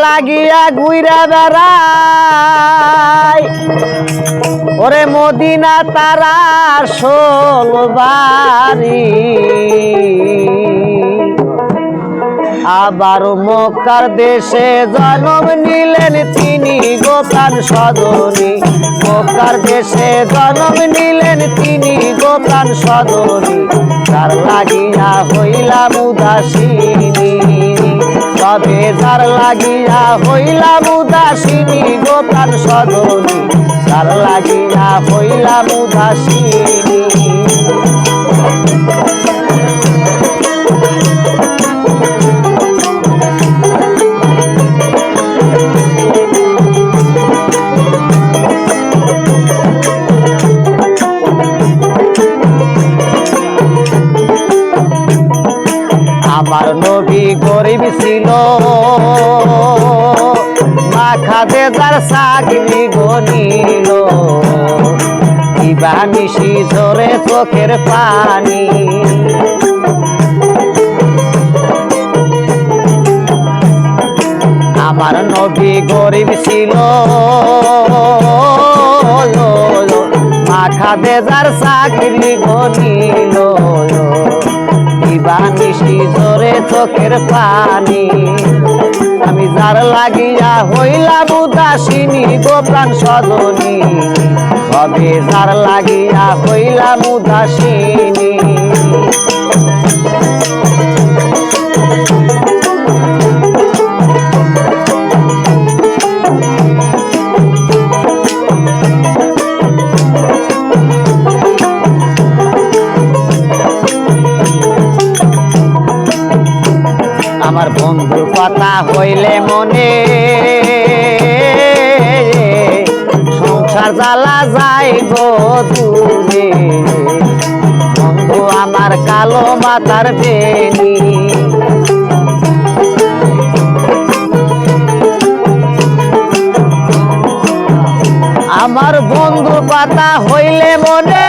লাগিয়া ঘুইরা বেড়াই ওরে মদিনা তারা ষোলবারি আবার মক্কার দেশে জন্ম নিলেন তিনি গোপাল সদনী মক্কার দেশে জন্ম নিলেন তিনি গোপাল সদনী তার লাগিয়া হইলাম উদাসিনী তবে যার লাগিয়া হইলাম উদাসিনী গোপাল সদনী তার লাগিয়া হইলাম উদাসিনী আমার নবী গরিব ছিল মা খাদে যার চাকরি গনিল নিশি ঝরে চোখের পানি আমার নবী গরিব ছিল মা খাদে যার চাকরি গনিল নিশি ঝরে চোখের পানি আমি যার লাগিয়া হইলাম উদাসিনী গোপ্রাণ সদনী তবে যার লাগিয়া হইলাম উদাসিনী আমার বন্ধুর কথা হইলে মনে সংসার জ্বালা যায় গো দূরে বন্ধু আমার কালো মাথার বেনি আমার বন্ধুর কথা হইলে মনে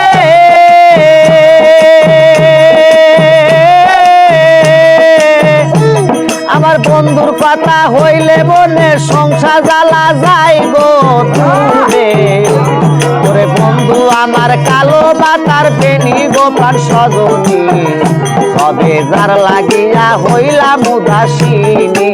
আমার বন্ধুর কথা হইলে মনে সংসার জ্বালা যায় গো দূরে ওরে বন্ধু আমার কালো মাথার বেনি গোপাল সদনী তবে যার লাগিয়া হইলাম উদাসিনী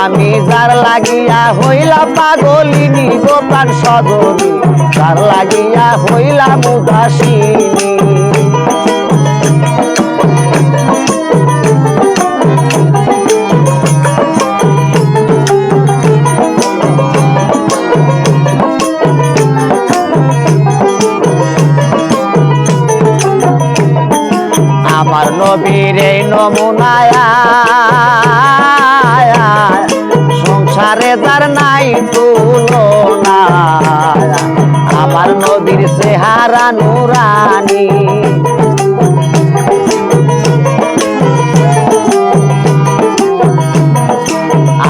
আমি যার লাগিয়া হইলাম পাগলিনী গোপাল সদনী যার লাগিয়া হইলাম উদাসিনী আমার নবীর এই নমুনায় সংসারে যার নাই তুলনা আমার নবীর চেহারা নুরানি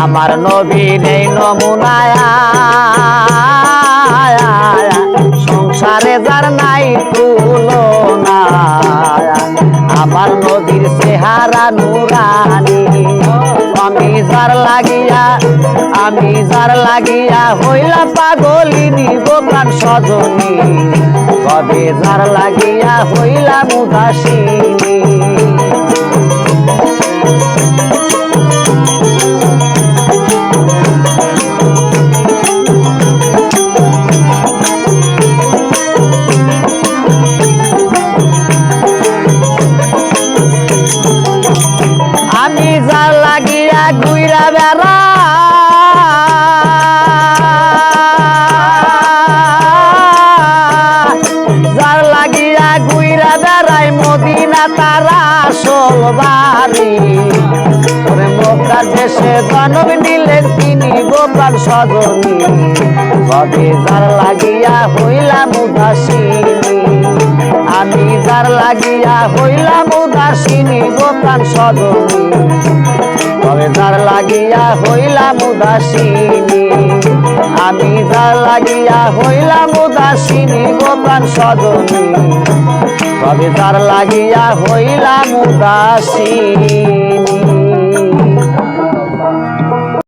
আমার নবীর এই নমুনায় সংসারে যার নাই তুলনা আমার নদীর চেহারা নুরানি আমি যার লাগিয়া হইলা পাগলিনী গোপ্রাণ সদনী তবে যার লাগিয়া হইলা উদাসিনী আমি যার লাগিয়া ঘুইরা বেড়া যার লাগিয়া ঘুইরা বেড়াই মদিনা তারা ষোলবারি ওরে মক্কার দেশে জন্ম নিলেন তিনি গোপাল সদনী তবে যার লাগিয়া হইলাম উদাসিনী আমি যার লাগিয়া হইলাম উদাসিনী গোপাল সদনী তবে যার লাগিয়া হইলাম উদাসিনী আমি যার লাগিয়া হইলাম উদাসিনী গোপাল সদনী তবে যার লাগিয়া হইলাম উদাসিনী।